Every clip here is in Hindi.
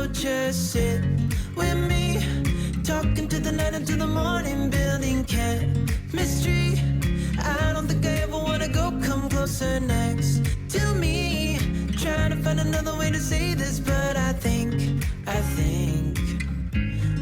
just sit with me, talking to the night until the morning, building chemistry. I don't think I ever wanna go, come closer next to me, trying to find another way to say this, but I think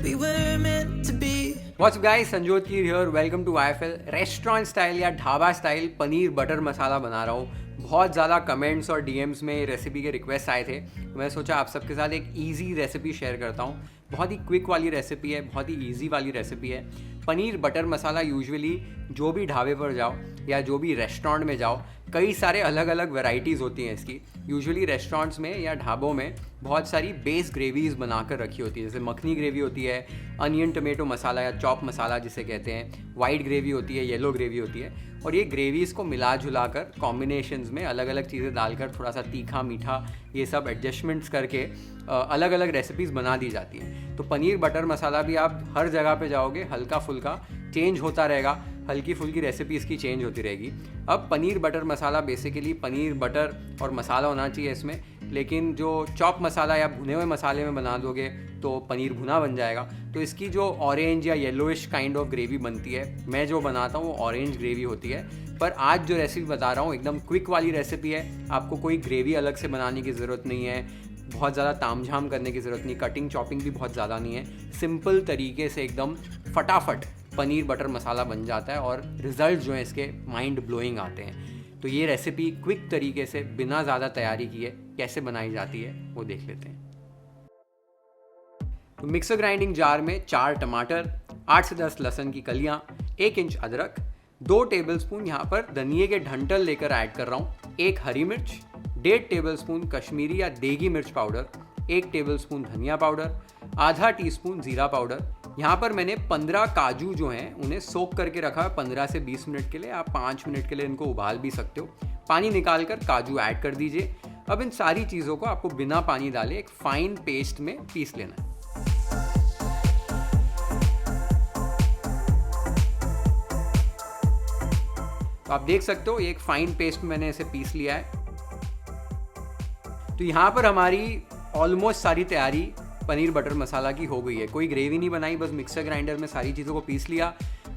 we were meant to be. What's up guys, Sanjyot Keer here, welcome to IFL। Restaurant style या ढाबा स्टाइल पनीर बटर मसाला बना रहा हूँ। बहुत ज़्यादा कमेंट्स और डीएम्स में रेसिपी के रिक्वेस्ट आए थे, तो मैं सोचा आप सबके साथ एक इजी रेसिपी शेयर करता हूँ। बहुत ही क्विक वाली रेसिपी है, बहुत ही इजी वाली रेसिपी है। पनीर बटर मसाला यूजुअली जो भी ढाबे पर जाओ या जो भी रेस्टोरेंट में जाओ, कई सारे अलग अलग वैरायटीज़ होती हैं इसकी। यूजुअली रेस्टोरेंट्स में या ढाबों में बहुत सारी बेस ग्रेवीज़ बनाकर रखी होती है, जैसे मखनी ग्रेवी होती है, अनियन टमेटो मसाला या चॉप मसाला जिसे कहते हैं, वाइट ग्रेवी होती है, येलो ग्रेवी होती है। और ये ग्रेवीज़ को मिला जुला कर कॉम्बिनेशंस में अलग अलग चीज़ें डालकर थोड़ा सा तीखा मीठा ये सब एडजस्टमेंट्स करके अलग अलग रेसिपीज़ बना दी जाती हैं। तो पनीर बटर मसाला भी आप हर जगह पे जाओगे हल्का फुल्का चेंज होता रहेगा, हल्की फुल्की रेसिपी इसकी चेंज होती रहेगी। अब पनीर बटर मसाला बेसिकली पनीर बटर और मसाला होना चाहिए इसमें, लेकिन जो चॉप मसाला या भुने हुए मसाले में बना दोगे तो पनीर भुना बन जाएगा। तो इसकी जो ऑरेंज या येलोइश काइंड ऑफ ग्रेवी बनती है, मैं जो बनाता हूँ वो ऑरेंज ग्रेवी होती है। पर आज जो रेसिपी बता रहा हूँ एकदम क्विक वाली रेसिपी है, आपको कोई ग्रेवी अलग से बनाने की ज़रूरत नहीं है, बहुत ज़्यादा तामझाम करने की ज़रूरत नहीं, कटिंग चॉपिंग भी बहुत ज़्यादा नहीं है। सिंपल तरीके से एकदम फटाफट पनीर बटर मसाला बन जाता है और रिज़ल्ट जो है इसके माइंड ब्लोइंग आते हैं। तो ये रेसिपी क्विक तरीके से बिना ज़्यादा तैयारी किए कैसे बनाई जाती है वो देख लेते हैं। तो मिक्सर ग्राइंडिंग जार में 4 टमाटर, 8 से 10 लहसुन की कलियाँ, 1 इंच अदरक, 2 टेबलस्पून यहाँ पर धनिए के डंठल लेकर ऐड कर रहा हूँ, 1 हरी मिर्च, 1.5 टेबलस्पून कश्मीरी या देगी मिर्च पाउडर, 1 टेबलस्पून धनिया पाउडर, आधा टीस्पून जीरा पाउडर। यहाँ पर मैंने 15 काजू जो हैं उन्हें सोक करके रखा है 15 से 20 मिनट के लिए। आप 5 मिनट के लिए इनको उबाल भी सकते हो। पानी निकाल कर काजू ऐड कर दीजिए। अब इन सारी चीज़ों को आपको बिना पानी डाले एक फाइन पेस्ट में पीस लेना है। तो आप देख सकते हो ये एक फाइन पेस्ट में मैंने इसे पीस लिया है। तो यहाँ पर हमारी ऑलमोस्ट सारी तैयारी पनीर बटर मसाला की हो गई है। कोई ग्रेवी नहीं बनाई, बस मिक्सर ग्राइंडर में सारी चीज़ों को पीस लिया।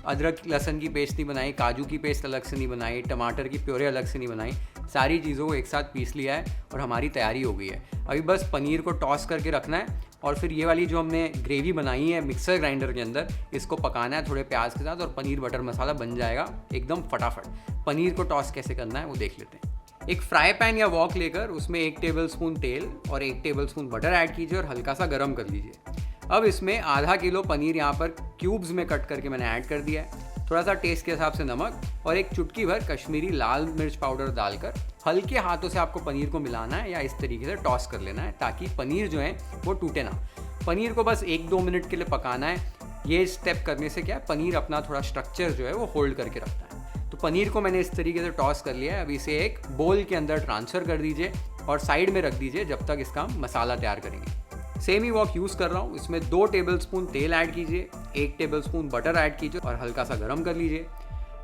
अदरक लहसुन की पेस्ट नहीं बनाई, काजू की पेस्ट अलग से नहीं बनाई, टमाटर की प्योरे अलग से नहीं बनाई, सारी चीज़ों को एक साथ पीस लिया है और हमारी तैयारी हो गई है। अभी बस पनीर को टॉस करके रखना है और फिर ये वाली जो हमने ग्रेवी बनाई है मिक्सर ग्राइंडर के अंदर, इसको पकाना है थोड़े प्याज के साथ और पनीर बटर मसाला बन जाएगा एकदम फटाफट। पनीर को टॉस कैसे करना है वो देख लेते हैं। एक फ्राई पैन या वॉक लेकर उसमें 1 टेबलस्पून तेल और 1 टेबलस्पून बटर ऐड कीजिए और हल्का सा गर्म कर लीजिए। अब इसमें आधा किलो पनीर यहाँ पर क्यूब्स में कट करके मैंने ऐड कर दिया है। थोड़ा सा टेस्ट के हिसाब से नमक और एक चुटकी भर कश्मीरी लाल मिर्च पाउडर डालकर हल्के हाथों से आपको पनीर को मिलाना है या इस तरीके से टॉस कर लेना है ताकि पनीर जो है वो टूटे ना। पनीर को बस 1-2 मिनट के लिए पकाना है। ये स्टेप करने से क्या है, पनीर अपना थोड़ा स्ट्रक्चर जो है वो होल्ड करके रखता है। तो पनीर को मैंने इस तरीके से टॉस कर लिया है। अब इसे एक बोल के अंदर ट्रांसफ़र कर दीजिए और साइड में रख दीजिए जब तक इसका मसाला तैयार करेंगे। सेम ही वॉक यूज़ कर रहा हूँ। इसमें 2 टेबलस्पून तेल ऐड कीजिए, 1 टेबलस्पून बटर ऐड कीजिए और हल्का सा गर्म कर लीजिए।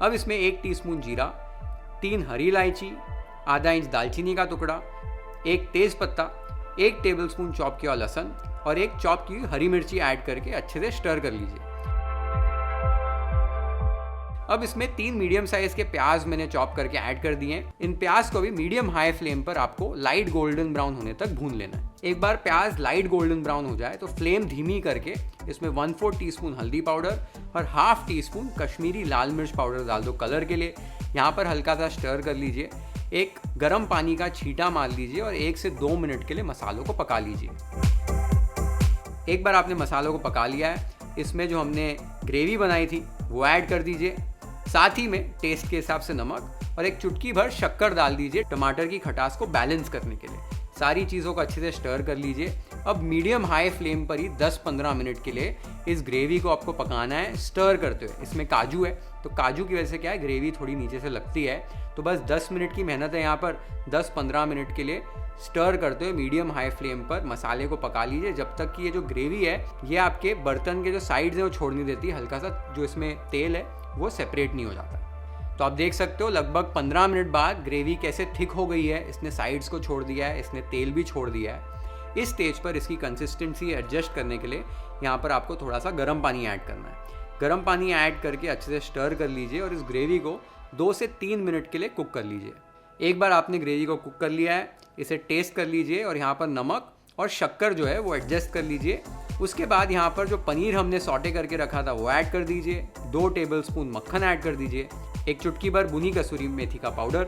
अब इसमें 1 टीस्पून जीरा, 3 हरी इलायची, आधा इंच दालचीनी का टुकड़ा, 1 तेज़पत्ता, 1 टेबलस्पून चॉप किया लहसुन और 1 चॉप की हरी मिर्ची ऐड करके अच्छे से स्टर कर लीजिए। अब इसमें 3 मीडियम साइज़ के प्याज मैंने चॉप करके ऐड कर दिए हैं। इन प्याज को भी मीडियम हाई फ्लेम पर आपको लाइट गोल्डन ब्राउन होने तक भून लेना है। एक बार प्याज लाइट गोल्डन ब्राउन हो जाए तो फ्लेम धीमी करके इसमें 1/4 टीस्पून हल्दी पाउडर और हाफ टीस्पून कश्मीरी लाल मिर्च पाउडर डाल दो कलर के लिए। यहाँ पर हल्का सा स्टर कर लीजिए। एक गर्म पानी का छींटा मार लीजिए और 1 से 2 मिनट के लिए मसालों को पका लीजिए। एक बार आपने मसालों को पका लिया है, इसमें जो हमने ग्रेवी बनाई थी वो ऐड कर दीजिए। साथ ही में टेस्ट के हिसाब से नमक और एक चुटकी भर शक्कर डाल दीजिए टमाटर की खटास को बैलेंस करने के लिए। सारी चीज़ों को अच्छे से स्टर कर लीजिए। अब मीडियम हाई फ्लेम पर ही 10-15 मिनट के लिए इस ग्रेवी को आपको पकाना है स्टर करते हुए। इसमें काजू है तो काजू की वजह से क्या है, ग्रेवी थोड़ी नीचे से लगती है। तो बस 10 मिनट की मेहनत है यहाँ पर। 10-15 मिनट के लिए स्टर करते हुए मीडियम हाई फ्लेम पर मसाले को पका लीजिए जब तक कि ये जो ग्रेवी है ये आपके बर्तन के जो साइड्स हैं वो छोड़ नहीं देती। हल्का सा जो इसमें तेल है वो सेपरेट नहीं हो जाता। तो आप देख सकते हो लगभग 15 मिनट बाद ग्रेवी कैसे थिक हो गई है। इसने साइड्स को छोड़ दिया है, इसने तेल भी छोड़ दिया है। इस स्टेज पर इसकी कंसिस्टेंसी एडजस्ट करने के लिए यहाँ पर आपको थोड़ा सा गर्म पानी ऐड करना है। गर्म पानी ऐड करके अच्छे से स्टर कर लीजिए और इस ग्रेवी को 2 से 3 मिनट के लिए कुक कर लीजिए। एक बार आपने ग्रेवी को कुक कर लिया है, इसे टेस्ट कर लीजिए और यहाँ पर नमक और शक्कर जो है वो एडजस्ट कर लीजिए। उसके बाद यहाँ पर जो पनीर हमने सॉटे करके रखा था वो ऐड कर दीजिए। 2 टेबलस्पून मक्खन ऐड कर दीजिए, 1 चुटकी भर भुनी कसूरी मेथी का पाउडर,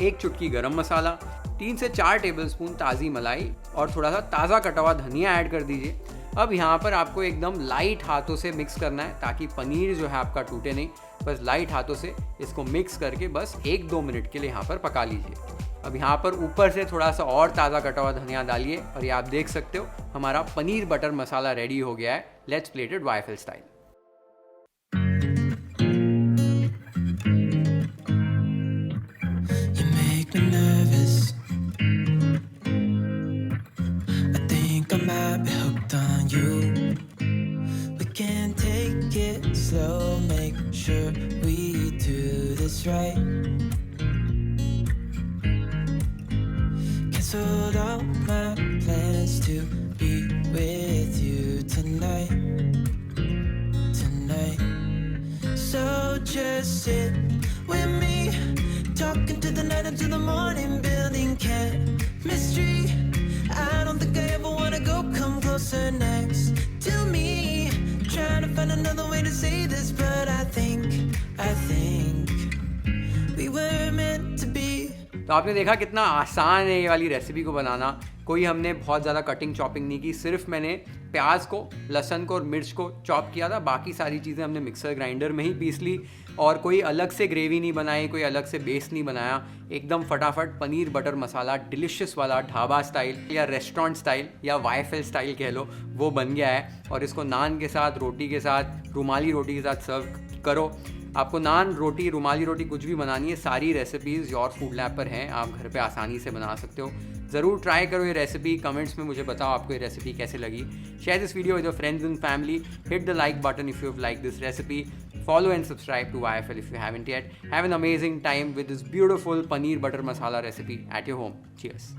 1 चुटकी गरम मसाला, 3 से 4 टेबलस्पून ताज़ी मलाई और थोड़ा सा ताज़ा कटा हुआ धनिया ऐड कर दीजिए। अब यहाँ पर आपको एकदम लाइट हाथों से मिक्स करना है ताकि पनीर जो है आपका टूटे नहीं। बस लाइट हाथों से इसको मिक्स करके बस 1-2 मिनट के लिए यहाँ पर पका लीजिए। अब यहाँ पर ऊपर से थोड़ा सा और ताज़ा कटा हुआ धनिया डालिए और ये आप देख सकते हो हमारा पनीर बटर मसाला रेडी हो गया है। Let's plate it waffle style. You make me nervous. I think I might be hooked on you. We can take it slow, make sure we do this right. Canceled all my plans to be with you tonight. So just sit with me, talking to the night until the morning, building chemistry. I don't think I ever wanna go come closer next to me. Trying to find another way to say this, but I think we were meant to be. तो आपने देखा कितना आसान है ये वाली रेसिपी को बनाना। कोई हमने बहुत ज़्यादा कटिंग चॉपिंग नहीं की, सिर्फ मैंने प्याज को, लहसुन को और मिर्च को चॉप किया था। बाकी सारी चीज़ें हमने मिक्सर ग्राइंडर में ही पीस ली और कोई अलग से ग्रेवी नहीं बनाई, कोई अलग से बेस नहीं बनाया। एकदम फटाफट पनीर बटर मसाला डिलिशियस वाला ढाबा स्टाइल या रेस्टोरेंट स्टाइल या वाइफल स्टाइल कह लो, वो बन गया है। और इसको नान के साथ, रोटी के साथ, रुमाली रोटी के साथ सर्व करो। आपको नान, रोटी, रुमाली रोटी कुछ भी बनानी है, सारी रेसिपीज़ योर फूड लैब पर हैं, आप घर पे आसानी से बना सकते हो। ज़रूर ट्राई करो ये रेसिपी, कमेंट्स में मुझे बताओ आपको ये रेसिपी कैसे लगी। Share this video with your friends and family, hit the like button if you have like this recipe, follow and subscribe to YFL if you haven't yet. Have an amazing time with this beautiful paneer butter masala recipe at your home. Cheers.